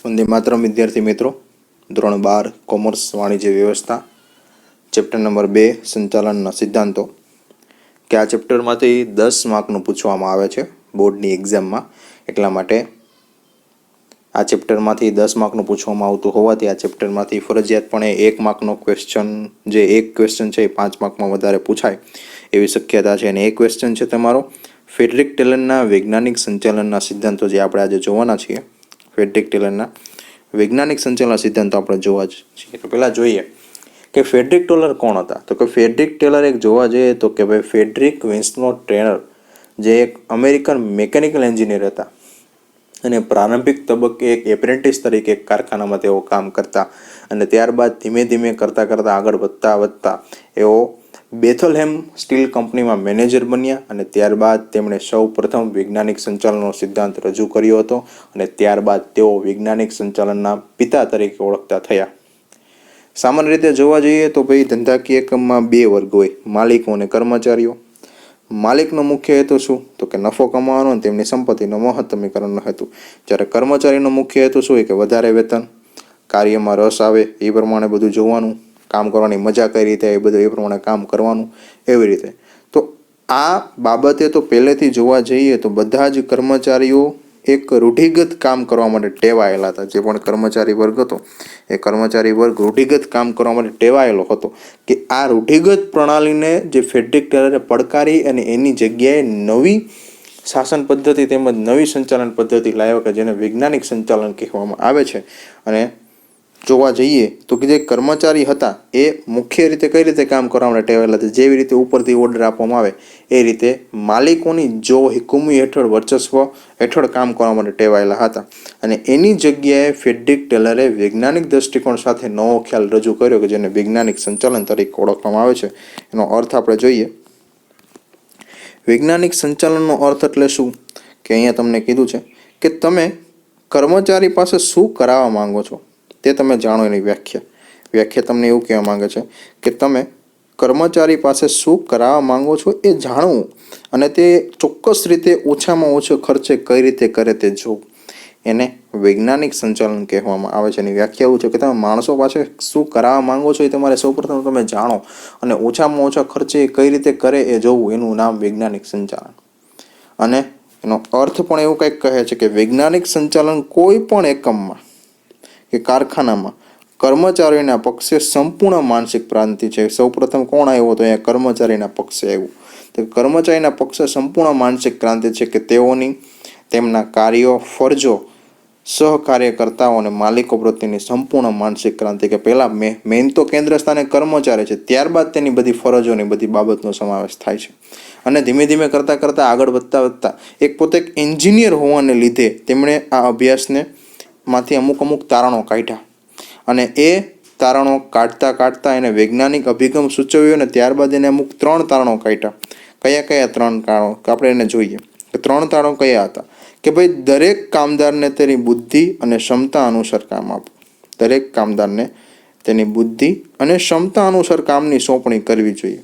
વંદે માતરમ વિદ્યાર્થી મિત્રો, ધોરણ 12 કોમર્સ વાણિજ્ય વ્યવસ્થા, ચેપ્ટર નંબર 2 સંચાલનના સિદ્ધાંતો. કે આ ચેપ્ટરમાંથી 10 માર્કનું પૂછવામાં આવે છે બોર્ડની એક્ઝામમાં. એટલા માટે આ ચેપ્ટરમાંથી 10 માર્કનું પૂછવામાં આવતું હોવાથી આ ચેપ્ટરમાંથી ફરજિયાતપણે 1 માર્કનો ક્વેશ્ચન, જે એક ક્વેશ્ચન છે એ 5 માર્કમાં વધારે પૂછાય એવી શક્યતા છે. અને એ ક્વેશ્ચન છે તમારો ફ્રેડરિક ટેલરના વૈજ્ઞાનિક સંચાલનના સિદ્ધાંતો, જે આપણે આજે જોવાના છીએ. ફ્રેડરિક ટેલરના વૈજ્ઞાનિક સંચાલન સિદ્ધાંતો આપણે જોવા છીએ. તો પહેલાં જોઈએ કે ફ્રેડરિક ટેલર કોણ હતા. તો કે ફ્રેડરિક ટેલર એક જોવા જઈએ તો કે ભાઈ ફ્રેડરિક વિન્સનો ટ્રેનર, જે એક અમેરિકન મિકેનિકલ એન્જિનિયર હતા અને પ્રારંભિક તબક્કે એક એપ્રેન્ટિસ તરીકે એક કારખાનામાં તેઓ કામ કરતા અને ત્યારબાદ ધીમે ધીમે કરતાં આગળ વધતા એઓ બેથલહેમ સ્ટીલ કંપનીમાં મેનેજર બન્યા અને ત્યારબાદ તેમણે સૌ પ્રથમ વૈજ્ઞાનિક સંચાલનનો સિદ્ધાંત રજૂ કર્યો હતો અને ત્યારબાદ તેઓ વૈજ્ઞાનિક સંચાલનના પિતા તરીકે ઓળખતા થયા. સામાન્ય રીતે જોવા જઈએ તો ભાઈ ધંધાકીય એકમમાં 2 વર્ગ હોય, માલિકો અને કર્મચારીઓ. માલિકનો મુખ્ય હેતુ શું? તો કે નફો કમાવાનો અને તેમની સંપત્તિનો મહત્તમીકરણનો હેતુ. જ્યારે કર્મચારીનો મુખ્ય હેતુ શું હોય કે વધારે વેતન, કાર્યમાં રસ આવે એ પ્રમાણે બધું જોવાનું, કામ કરવાની મજા કઈ રીતે એ બધું એ પ્રમાણે કામ કરવાનું, એવી રીતે. તો આ બાબતે તો પહેલેથી જોવા જઈએ તો બધા જ કર્મચારીઓ એક રૂઢિગત કામ કરવા માટે ટેવાયેલા હતા. જે પણ કર્મચારી વર્ગ હતો એ કર્મચારી વર્ગ રૂઢિગત કામ કરવા માટે ટેવાયેલો હતો. કે આ રૂઢિગત પ્રણાલીને જે ફ્રેડરિક ટેલરે પડકારી અને એની જગ્યાએ નવી શાસન પદ્ધતિ તેમજ નવી સંચાલન પદ્ધતિ લાવ્યો કે જેને વૈજ્ઞાનિક સંચાલન કહેવામાં આવે છે. અને જોવા જઈએ તો કે જે કર્મચારી હતા એ મુખ્ય રીતે કઈ રીતે કામ કરવા માટે ટેવાયેલા હતા. જેવી રીતે ઉપરથી ઓર્ડર આપવામાં આવે એ રીતે માલિકોની જો હુકુમી હેઠળ, વર્ચસ્વ હેઠળ કામ કરવા માટે ટેવાયેલા હતા. અને એની જગ્યાએ ફ્રેડરિક ટેલરે વૈજ્ઞાનિક દ્રષ્ટિકોણ સાથે નવો ખ્યાલ રજૂ કર્યો કે જેને વૈજ્ઞાનિક સંચાલન તરીકે ઓળખવામાં આવે છે. એનો અર્થ આપણે જોઈએ. વૈજ્ઞાનિક સંચાલનનો અર્થ એટલે શું? કે અહીંયા તમને કીધું છે કે તમે કર્મચારી પાસે શું કરાવવા માંગો છો તે તમે જાણો. એની વ્યાખ્યા તમને એવું કહેવા માંગે છે કે તમે કર્મચારી પાસે શું કરાવવા માંગો છો એ જાણવું અને તે ચોક્કસ રીતે ઓછામાં ઓછો ખર્ચે કઈ રીતે કરે તે જોવું. એને વૈજ્ઞાનિક સંચાલન કહેવામાં આવે છે. એની વ્યાખ્યા એવું છે કે તમે માણસો પાસે શું કરાવવા માંગો છો એ તમારે સૌપ્રથમ તમે જાણો અને ઓછામાં ઓછા ખર્ચે કઈ રીતે કરે એ જોવું. એનું નામ વૈજ્ઞાનિક સંચાલન. અને એનો અર્થ પણ એવું કંઈક કહે છે કે વૈજ્ઞાનિક સંચાલન કોઈ પણ એકમમાં કે કારખાનામાં કર્મચારીના પક્ષે સંપૂર્ણ માનસિક ક્રાંતિ છે. સૌપ્રથમ કોણ આવ્યો તો અહીંયા કર્મચારીના પક્ષે આવ્યું. તો કર્મચારીના પક્ષે સંપૂર્ણ માનસિક ક્રાંતિ છે કે તેઓની તેમના કાર્યો, ફરજો, સહકાર્યકર્તાઓ અને માલિકો પ્રત્યેની સંપૂર્ણ માનસિક ક્રાંતિ. કે પહેલાં મેઇન તો કેન્દ્ર સ્થાને કર્મચારી છે, ત્યારબાદ તેની બધી ફરજોની બધી બાબતનો સમાવેશ થાય છે. અને ધીમે ધીમે કરતાં આગળ વધતા એક પોતે એક એન્જિનિયર હોવાને લીધે તેમણે આ અભ્યાસને માંથી અમુક તારણો કાઢ્યા અને એ તારણો કાઢતા એને વૈજ્ઞાનિક અભિગમ સૂચવ્યો અને ત્યારબાદ એને અમુક 3 તારણો કાઢ્યા. કયા 3 તારણો આપણે એને જોઈએ. 3 તારણો કયા હતા? કે ભાઈ દરેક કામદારને તેની બુદ્ધિ અને ક્ષમતા અનુસાર કામ આપવું. દરેક કામદારને તેની બુદ્ધિ અને ક્ષમતા અનુસાર કામની સોંપણી કરવી જોઈએ.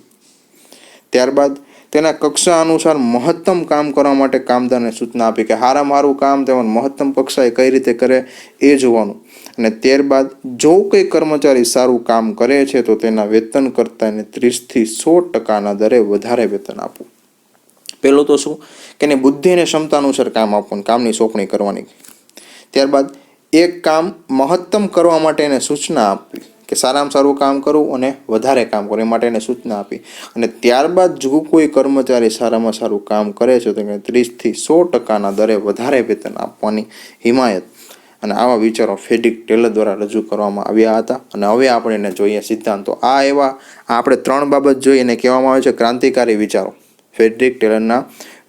ત્યારબાદ તેના કક્ષા અનુસાર મહત્તમ કામ કરવા માટે કામદારને સૂચના આપી કે હારામાં હારું કામ તેમજ મહત્તમ કક્ષાએ કઈ રીતે કરે એ જોવાનું. અને ત્યારબાદ જો કોઈ કર્મચારી સારું કામ કરે છે તો તેના વેતન કરતાં એને 30 થી 100% દરે વધારે વેતન આપવું. પહેલું તો શું કે એની બુદ્ધિ અને ક્ષમતા અનુસાર કામ આપવાનું, કામની સોંપણી કરવાની. ત્યારબાદ એક કામ મહત્તમ કરવા માટે એને સૂચના આપવી કે સારામાં સારું કામ કરવું અને વધારે કામ કરવું, એ માટે એને સૂચના આપી. અને ત્યારબાદ જો કોઈ કર્મચારી સારામાં સારું કામ કરે છે તો એને 30 થી 100% દરે વધારે વેતન આપવાની હિમાયત. અને આવા વિચારો ફ્રેડરિક ટેલર દ્વારા રજૂ કરવામાં આવ્યા હતા. અને હવે આપણે એને જોઈએ સિદ્ધાંતો. આપણે 3 બાબત જોઈએ એને કહેવામાં આવે છે ક્રાંતિકારી વિચારો. ફ્રેડરિક ટેલરના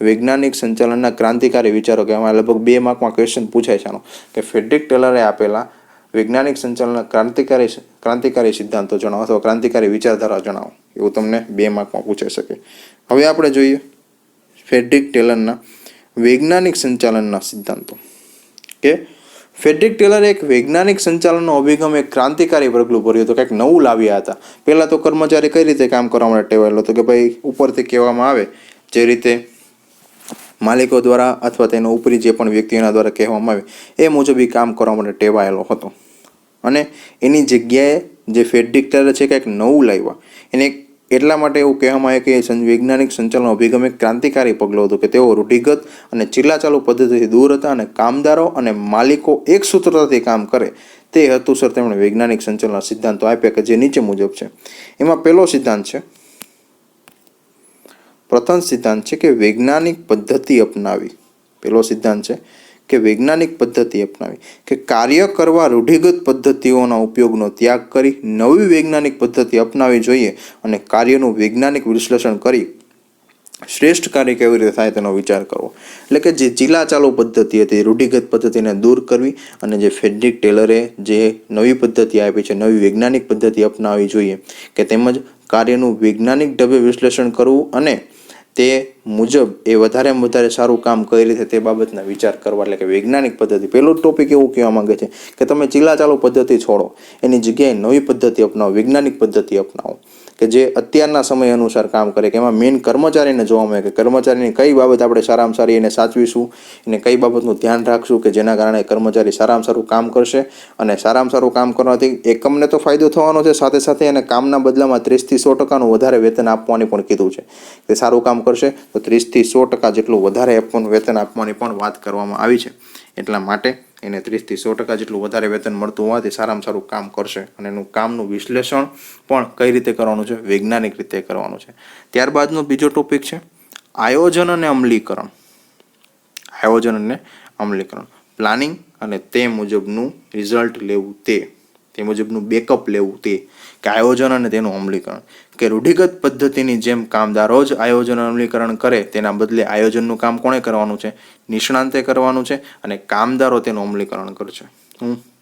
વૈજ્ઞાનિક સંચાલનના ક્રાંતિકારી વિચારો કહેવામાં. લગભગ 2 માર્કમાં ક્વેશ્ચન પૂછાય છે આનો કે ફ્રેડરિક ટેલરે આપેલા વૈજ્ઞાનિક સંચાલનના ક્રાંતિકારી સિદ્ધાંતો જણાવો અથવા ક્રાંતિકારી વિચારધારા જણાવો. એવું તમને 2 માર્કમાં પૂછાઈ શકે. હવે આપણે જોઈએ ફ્રેડરિક ટેલરના વૈજ્ઞાનિક સંચાલનના સિદ્ધાંતો. કે ફ્રેડરિક ટેલરે એક વૈજ્ઞાનિક સંચાલનનો અભિગમ એક ક્રાંતિકારી પગલું ભર્યું હતું. કંઈક નવું લાવ્યા હતા. પહેલાં તો કર્મચારી કઈ રીતે કામ કરવા માટે ટેવાયેલો હતો કે ભાઈ ઉપરથી કહેવામાં આવે જે રીતે માલિકો દ્વારા અથવા તેનો ઉપરી જે પણ વ્યક્તિઓના દ્વારા કહેવામાં આવે એ મુજબ એ કામ કરવા માટે ટેવાયેલો હતો. અને એની જગ્યાએ જે ફેડરિક છે કંઈક નવું લાવ્યા. એને એટલા માટે એવું કહેવામાં આવે કે વૈજ્ઞાનિક સંચાલન અભિગમ એક ક્રાંતિકારી પગલું હતું કે તેઓ રૂઢિગત અને ચીલાચાલુ પદ્ધતિથી દૂર હતા અને કામદારો અને માલિકો એક સૂત્રતાથી કામ કરે તે હેતુસર તેમણે વૈજ્ઞાનિક સંચાલનના સિદ્ધાંતો આપ્યા કે જે નીચે મુજબ છે. એમાં પહેલો સિદ્ધાંત છે, પ્રથમ સિદ્ધાંત છે કે વૈજ્ઞાનિક પદ્ધતિ અપનાવી. પહેલો સિદ્ધાંત છે કે વૈજ્ઞાનિક પદ્ધતિ અપનાવી કે કાર્ય કરવા રૂઢિગત પદ્ધતિઓના ઉપયોગનો ત્યાગ કરી નવી વૈજ્ઞાનિક પદ્ધતિ અપનાવી જોઈએ અને કાર્યનું વૈજ્ઞાનિક વિશ્લેષણ કરી શ્રેષ્ઠ કાર્ય કેવી રીતે થાય તેનો વિચાર કરવો. એટલે કે જે ચીલાચાલુ પદ્ધતિ હતી રૂઢિગત પદ્ધતિને દૂર કરવી અને જે ફ્રેડરિક ટેલરે જે નવી પદ્ધતિ આપી છે, નવી વૈજ્ઞાનિક પદ્ધતિ અપનાવવી જોઈએ કે તેમજ કાર્યનું વૈજ્ઞાનિક ઢબે વિશ્લેષણ કરવું અને તે મુજબ એ વધારેમાં વધારે સારું કામ કઈ રીતે તે બાબતના વિચાર કરવા. એટલે કે વૈજ્ઞાનિક પદ્ધતિ. પહેલો ટોપિક એવું કહેવા માંગે છે કે તમે ચીલાચાલુ પદ્ધતિ છોડો, એની જગ્યાએ નવી પદ્ધતિ અપનાવો, વૈજ્ઞાનિક પદ્ધતિ અપનાવો કે જે અત્યારના સમય અનુસાર કામ કરે. કે એમાં મેઇન કર્મચારીને જોવામાં આવે કે કર્મચારીની કઈ બાબત આપણે સારામાં સારી એને સાચવીશું, એને કઈ બાબતનું ધ્યાન રાખશું કે જેના કારણે કર્મચારી સારામાં સારું કામ કરશે. અને સારામાં સારું કામ કરવાથી એકમને તો ફાયદો થવાનો છે, સાથે સાથે એને કામના બદલામાં 30 થી 100% વધારે વેતન આપવાની પણ કીધું છે. તે સારું કામ કરશે તો 30 થી 100% જેટલું વધારે આપવાનું વેતન આપવાની પણ વાત કરવામાં આવી છે. એટલા માટે એને 30 થી 100% જેટલું વધારે વેતન મળતું હોવાથી સારામાં સારું કામ કરશે. અને એનું કામનું વિશ્લેષણ પણ કઈ રીતે કરવાનું છે, વૈજ્ઞાનિક રીતે કરવાનું છે. ત્યારબાદનો બીજો ટોપિક છે આયોજન અને અમલીકરણ. આયોજન અને અમલીકરણ, પ્લાનિંગ અને તે મુજબનું રિઝલ્ટ લેવું, તે મુજબનું બેકઅપ લેવું, તે કે આયોજન અને તેનું અમલીકરણ. કે રૂઢિગત પદ્ધતિની જેમ કામદારો જ આયોજન અમલીકરણ કરે તેના બદલે આયોજનનું કામ કોણે કરવાનું છે, નિષ્ણાંતે કરવાનું છે અને કામદારો તેનું અમલીકરણ કરશે.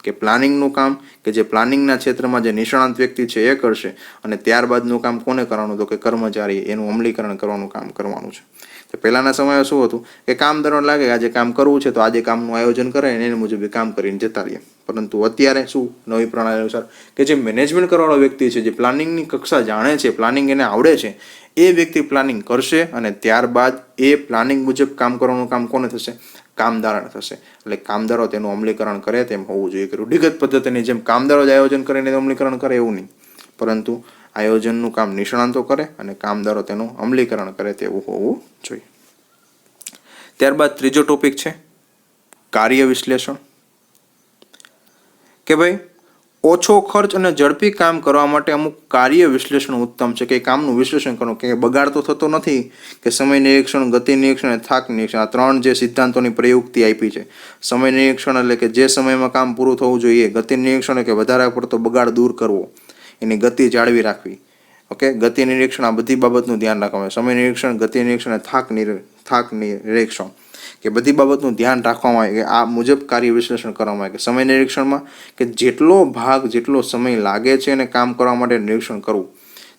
કે પ્લાનિંગનું કામ કે જે પ્લાનિંગના ક્ષેત્રમાં જે નિષ્ણાંત વ્યક્તિ છે એ કરશે અને ત્યારબાદનું કામ કોને કરવાનું, તો કે કર્મચારી એનું અમલીકરણ કરવાનું કામ કરવાનું છે. તો પહેલાના સમયે શું હતું કે કામદારોને લાગે કે આજે કામ કરવું છે તો આજે કામનું આયોજન કરે અને એને મુજબ કામ કરીને જતા રહીએ. પરંતુ અત્યારે શું નવી પ્રણાલી અનુસાર કે જે મેનેજમેન્ટ કરવાવાળો વ્યક્તિ છે, જે પ્લાનિંગની કક્ષા જાણે છે, પ્લાનિંગ એને આવડે છે, એ વ્યક્તિ પ્લાનિંગ કરશે અને ત્યારબાદ એ પ્લાનિંગ મુજબ કામ કરવાનું કામ કોને થશે, કામદારોને થશે. એટલે કામદારો તેનું અમલીકરણ કરે તેમ હોવું જોઈએ. કે રૂઢિગત પદ્ધતિની જેમ કામદારો જ આયોજન કરીને અમલીકરણ કરે એવું નહીં, પરંતુ આયોજનનું કામ નિષ્ણાંતો કરે અને કામદારો તેનું અમલીકરણ કરે તેવું હોવું જોઈએ. ત્યારબાદ ત્રીજો ટોપિક છે કાર્ય વિશ્લેષણ. કે ભાઈ ઓછો ખર્ચ અને ઝડપી કામ કરવા માટે અમુક કાર્ય વિશ્લેષણ ઉત્તમ છે. કે કામનું વિશ્લેષણ કરવું, કે બગાડ તો થતો નથી. કે સમય નિરીક્ષણ, ગતિ નિરીક્ષણ અને થાક નિરીક્ષણ, આ ત્રણ જે સિદ્ધાંતોની પ્રયુક્તિ આપી છે. સમય નિરીક્ષણ એટલે કે જે સમયમાં કામ પૂરું થવું જોઈએ. ગતિ નિરીક્ષણ કે વધારે પડતો બગાડ દૂર કરવો, એની ગતિ જાળવી રાખવી. ઓકે, ગતિ નિરીક્ષણ આ બધી બાબતનું ધ્યાન રાખવામાં આવે. સમય નિરીક્ષણ, ગતિ નિરીક્ષણ અને થાક નિરીક્ષણ કે બધી બાબતનું ધ્યાન રાખવામાં આવે કે આ મુજબ કાર્ય વિશ્લેષણ કરવામાં આવે. કે સમય નિરીક્ષણમાં કે જેટલો ભાગ જેટલો સમય લાગે છે એને કામ કરવા માટે નિરીક્ષણ કરવું.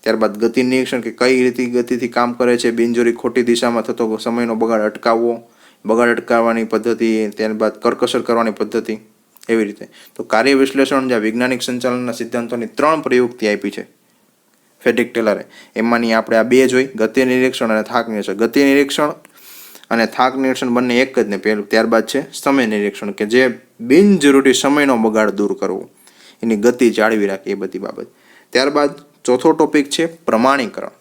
ત્યારબાદ ગતિ નિરીક્ષણ કે કઈ રીતે ગતિથી કામ કરે છે, બિનજરૂરી ખોટી દિશામાં થતો સમયનો બગાડ અટકાવવો, બગાડ અટકાવવાની પદ્ધતિ, ત્યારબાદ કરકસર કરવાની પદ્ધતિ, એવી રીતે. તો કાર્ય વિશ્લેષણ જે વૈજ્ઞાનિક સંચાલનના સિદ્ધાંતોની 3 પ્રયુક્તિ આપી છે ફ્રેડરિક ટેલરે, એમાંની આપણે આ 2 જોઈ, ગતિ નિરીક્ષણ અને થાક નિરીક્ષણ. ગતિ નિરીક્ષણ અને થાક નિરીક્ષણ બંને એક જ ને. પહેલું ત્યારબાદ છે સમય નિરીક્ષણ કે જે બિનજરૂરી સમયનો બગાડ દૂર કરવો, એની ગતિ જાળવી રાખે, એ બધી બાબત. ત્યારબાદ ચોથો ટોપિક છે પ્રમાણીકરણ.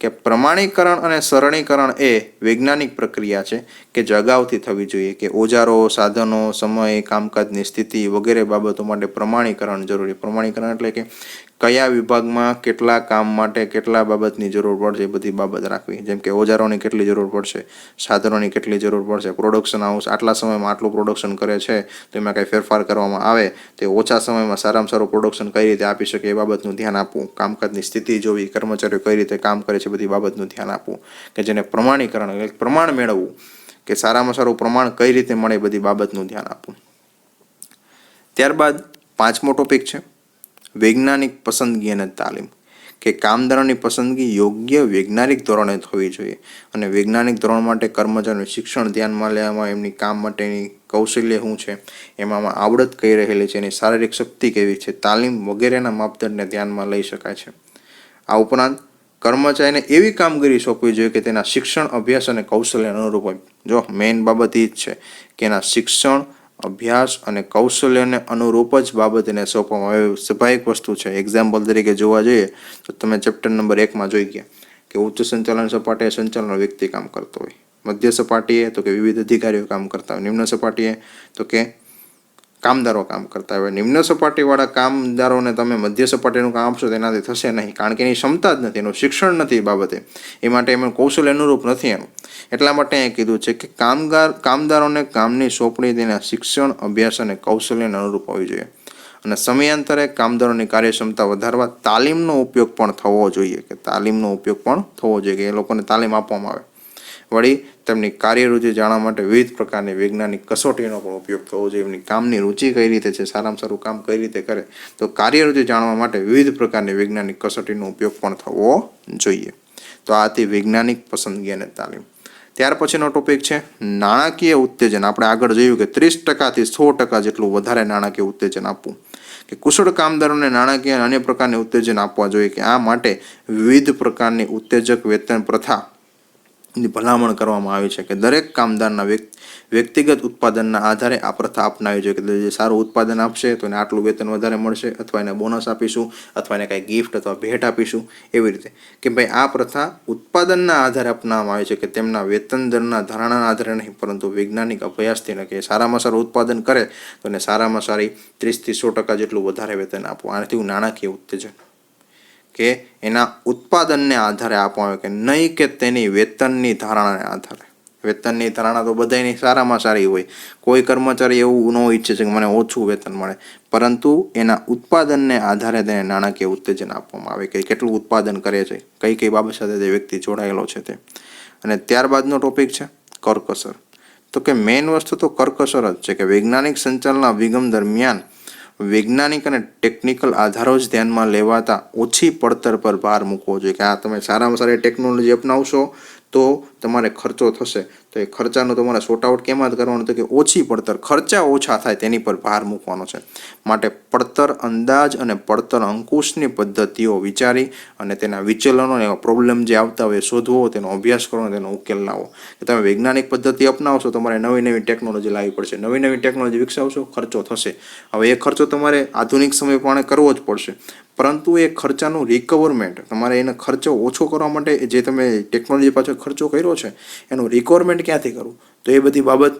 કે પ્રમાણીકરણ અને સરળીકરણ એ વૈજ્ઞાનિક પ્રક્રિયા છે કે જે અગાઉથી થવી જોઈએ. કે ઓજારો, સાધનો, સમય, કામકાજની સ્થિતિ વગેરે બાબતો માટે પ્રમાણીકરણ જરૂરી. પ્રમાણીકરણ એટલે કે કયા વિભાગમાં કેટલા કામ માટે કેટલા બાબતની જરૂર પડશે, એ બધી બાબત રાખવી. જેમ કે ઓજારોની કેટલી જરૂર પડશે, સાધનોની કેટલી જરૂર પડશે, પ્રોડક્શન હાઉસ આટલા સમયમાં આટલું પ્રોડક્શન કરે છે તો એમાં કંઈ ફેરફાર કરવામાં આવે તો ઓછા સમયમાં સારામાં સારું પ્રોડક્શન કઈ રીતે આપી શકે એ બાબતનું ધ્યાન આપવું. કામકાજની સ્થિતિ જોવી, કર્મચારીઓ કઈ રીતે કામ કરે છે બધી બાબતનું ધ્યાન આપવું. કે જેને પ્રમાણીકરણ એટલે પ્રમાણ મેળવવું, કે સારામાં સારું પ્રમાણ કઈ રીતે મળે એ બધી બાબતનું ધ્યાન આપવું. ત્યારબાદ 5મો ટોપિક છે વૈજ્ઞાનિક પસંદગી અને તાલીમ. કે કામદારોની પસંદગી યોગ્ય વૈજ્ઞાનિક ધોરણે થવી જોઈએ અને વૈજ્ઞાનિક ધોરણ માટે કર્મચારીનું શિક્ષણ ધ્યાનમાં લેવામાં, એમની કામ માટેની કૌશલ્ય શું છે, એમાં આવડત કઈ રહેલી છે, એની શારીરિક શક્તિ કેવી છે, તાલીમ વગેરેના માપદંડને ધ્યાનમાં લઈ શકાય છે. આ ઉપરાંત કર્મચારીને એવી કામગીરી સોંપવી જોઈએ કે તેના શિક્ષણ, અભ્યાસ અને કૌશલ્ય અનુરૂપ હોય. જો મેઇન બાબત એ જ છે કે એના શિક્ષણ, અભ્યાસ અને કૌશલ્યને અનુરૂપ જ બાબત એને સોંપવામાં આવે. સ્વાભાવિક વસ્તુ છે. એક્ઝામ્પલ તરીકે જોવા જઈએ તો તમે ચેપ્ટર નંબર 1માં જોઈ ગયા કે ઉચ્ચ સંચાલન સપાટીએ સંચાલન વ્યક્તિ કામ કરતો હોય, મધ્ય સપાટીએ તો કે વિવિધ અધિકારીઓ કામ કરતા હોય, નિમ્ન સપાટીએ તો કે કામદારો કામ કરતા હોય. નિમ્ન સપાટીવાળા કામદારોને તમે મધ્ય સપાટીનું કામ આપશો તેનાથી થશે નહીં, કારણ કે એની ક્ષમતા જ નથી, એનું શિક્ષણ નથી બાબતે, એ માટે એમાં કૌશલ્ય અનુરૂપ નથી એનું. એટલા માટે અહીં કીધું છે કે કામદારોને કામની સોંપણી તેના શિક્ષણ, અભ્યાસ અને કૌશલ્યને અનુરૂપ હોવી જોઈએ અને સમયાંતરે કામદારોની કાર્યક્ષમતા વધારવા તાલીમનો ઉપયોગ પણ થવો જોઈએ, કે તાલીમનો ઉપયોગ પણ થવો જોઈએ, કે એ લોકોને તાલીમ આપવામાં આવે. વળી તેમની કાર્યરુચિ જાણવા માટે વિવિધ પ્રકારની વૈજ્ઞાનિક કસોટીનો પણ ઉપયોગ થવો જોઈએ. એમની કામની રુચિ કઈ રીતે છે, સારામાં સારું કામ કઈ રીતે કરે, તો કાર્યરુચિ જાણવા માટે વિવિધ પ્રકારની વૈજ્ઞાનિક કસોટીનો ઉપયોગ પણ થવો જોઈએ. તો આ હતી વૈજ્ઞાનિક પસંદગી અને તાલીમ. ત્યાર પછીનો ટોપિક છે નાણાકીય ઉત્તેજન. આપણે આગળ જોયું કે 30%થી 100% જેટલું વધારે નાણાકીય ઉત્તેજન આપવું, કે કુશળ કામદારોને નાણાકીય અને અન્ય પ્રકારની ઉત્તેજન આપવા જોઈએ, કે આ માટે વિવિધ પ્રકારની ઉત્તેજક વેતન પ્રથા ની ભલામણ કરવામાં આવી છે, કે દરેક કામદારના વ્યક્તિગત ઉત્પાદનના આધારે આ પ્રથા અપનાવી જોઈએ, કે જે સારું ઉત્પાદન આપશે તો એને આટલું વેતન વધારે મળશે, અથવા એને બોનસ આપીશું, અથવા એને કાંઈ ગિફ્ટ અથવા ભેટ આપીશું, એવી રીતે. કે ભાઈ આ પ્રથા ઉત્પાદનના આધારે અપનાવવામાં આવી છે, કે તેમના વેતન દરના ધારણાના આધારે નહીં, પરંતુ વૈજ્ઞાનિક અભ્યાસથી, કે સારામાં સારું ઉત્પાદન કરે તો એને સારામાં સારી 30થી 100% જેટલું વધારે વેતન આપવું. આનાથી નાણાકીય ઉત્તેજન, કે એના ઉત્પાદનને આધારે આપવામાં આવે, કે નહીં કે તેની વેતનની ધારણાને આધારે. વેતનની ધારણા તો બધાની સારામાં સારી હોય, કોઈ કર્મચારી એવું ન ઈચ્છે છે કે મને ઓછું વેતન મળે, પરંતુ એના ઉત્પાદનને આધારે તેને નાણાકીય ઉત્તેજન આપવામાં આવે, કે કેટલું ઉત્પાદન કરે છે, કઈ કઈ બાબત સાથે તે વ્યક્તિ જોડાયેલો છે તે. અને ત્યારબાદનો ટોપિક છે કરકસર. તો કે મેઇન વસ્તુ તો કરકસર જ છે, કે વૈજ્ઞાનિક સંચાલનના અભિગમ દરમિયાન વૈજ્ઞાનિક અને ટેકનિકલ આધારો જ ધ્યાનમાં લેવાતા ઓછી પડતર પર ભાર મૂકવો જોઈએ, કે આ તમે સારામાં સારી ટેકનોલોજી અપનાવશો તો તમારે ખર્ચો થશે, તો એ ખર્ચાનો તમારે સોર્ટ આઉટ કેમાં કરવાનો, તો કે ઓછી પડતર, ખર્ચા ઓછા થાય તેની પર ભાર મૂકવાનો છે. માટે પડતર અંદાજ અને પડતર અંકુશની પદ્ધતિઓ વિચારી અને તેના વિચલનો એવા પ્રોબ્લેમ જે આવતા હોય શોધવો, તેનો અભ્યાસ કરવો, તેનો ઉકેલ લાવો. કે તમે વૈજ્ઞાનિક પદ્ધતિ અપનાવશો, તમારે નવી નવી ટેકનોલોજી લાવવી પડશે, નવી નવી ટેકનોલોજી વિકસાવશો, ખર્ચો થશે. હવે એ ખર્ચો તમારે આધુનિક સમય પ્રમાણે કરવો જ પડશે, પરંતુ એ ખર્ચાનું રિકવરમેન્ટ, તમારે એને ખર્ચો ઓછો કરવા માટે જે તમે ટેકનોલોજી પાછળ ખર્ચો કર્યો છે એનું રિકવરમેન્ટ ક્યાંથી કરવું, તો એ બધી બાબત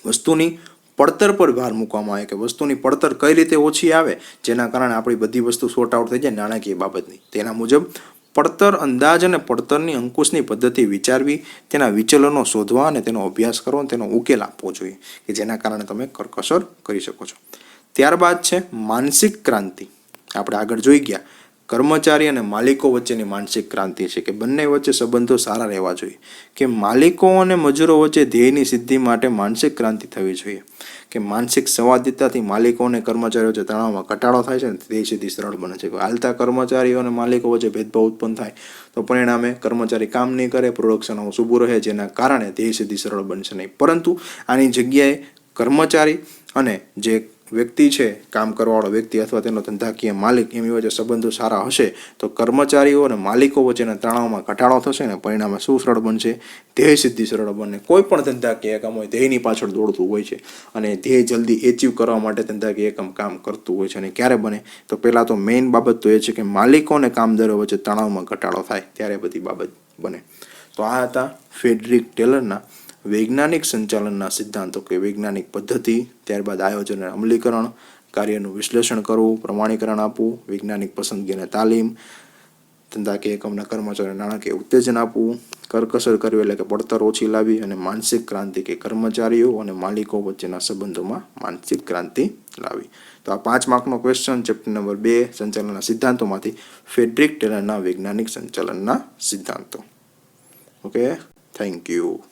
વસ્તુની પડતર પર ભાર મૂકવામાં આવે, કે વસ્તુની પડતર કઈ રીતે ઓછી આવે જેના કારણે આપણી બધી વસ્તુ સોર્ટ આઉટ થઈ જાય નાણાકીય બાબતની. તેના મુજબ પડતર અંદાજ અને પડતરની અંકુશની પદ્ધતિ વિચારવી, તેના વિચલનો શોધવા અને તેનો અભ્યાસ કરવો અને તેનો ઉકેલ આપવો જોઈએ, કે જેના કારણે તમે કરકસર કરી શકો છો. ત્યારબાદ છે માનસિક ક્રાંતિ. આપણે આગળ જોઈ ગયા કર્મચારી અને માલિકો વચ્ચેની માનસિક ક્રાંતિ છે, કે બંને વચ્ચે સંબંધો સારા રહેવા જોઈએ, કે માલિકો અને મજૂરો વચ્ચે ધ્યેયની સિદ્ધિ માટે માનસિક ક્રાંતિ થવી જોઈએ, કે માનસિક સંવાદિતાથી માલિકો અને કર્મચારીઓ વચ્ચે તણાવમાં ઘટાડો થાય છે અને ધ્યેય સિદ્ધિ સરળ બને છે. હાલતા કર્મચારીઓ અને માલિકો વચ્ચે ભેદભાવ ઉત્પન્ન થાય તો પરિણામે કર્મચારી કામ નહીં કરે, પ્રોડક્શન ઊભું રહે, જેના કારણે ધ્યેય સિદ્ધિ સરળ બનશે નહીં. પરંતુ આની જગ્યાએ કર્મચારી અને જે વ્યક્તિ છે, કામ કરવાવાળો વ્યક્તિ અથવા તેનો ધંધાકીય માલિક, એમની વચ્ચે સંબંધો સારા હશે તો કર્મચારીઓ અને માલિકો વચ્ચેના તણાવમાં ઘટાડો થશે ને પરિણામે શું સરળ બનશે, ધ્યેય સિદ્ધિ સરળ બને. કોઈ પણ ધંધાકીય એકમ હોય ધ્યેયની પાછળ દોડતું હોય છે અને ધ્યેય જલ્દી એચીવ કરવા માટે ધંધાકીય એકમ કામ કરતું હોય છે. અને ક્યારે બને, તો પહેલાં તો મેઇન બાબત તો એ છે કે માલિકો અને કામદારો વચ્ચે તણાવમાં ઘટાડો થાય ત્યારે બધી બાબત બને. તો આ હતા ફ્રેડરિક ટેલરના વૈજ્ઞાનિક સંચાલનના સિદ્ધાંતો, કે વૈજ્ઞાનિક પદ્ધતિ, ત્યારબાદ આયોજન અને અમલીકરણ, કાર્યનું વિશ્લેષણ કરવું, પ્રમાણીકરણ આપવું, વૈજ્ઞાનિક પસંદગી અને તાલીમ, ધંધાકીય એકમના કર્મચારીઓને નાણાકીય ઉત્તેજન આપવું, કરકસર કરવી એટલે કે પડતર ઓછી લાવી, અને માનસિક ક્રાંતિ, કે કર્મચારીઓ અને માલિકો વચ્ચેના સંબંધોમાં માનસિક ક્રાંતિ લાવી. તો આ 5 માર્કનો ક્વેશ્ચન ચેપ્ટર નંબર 2 સંચાલનના સિદ્ધાંતોમાંથી ફ્રેડરિક ટેલરના વૈજ્ઞાનિક સંચાલનના સિદ્ધાંતો. Okay, thank you.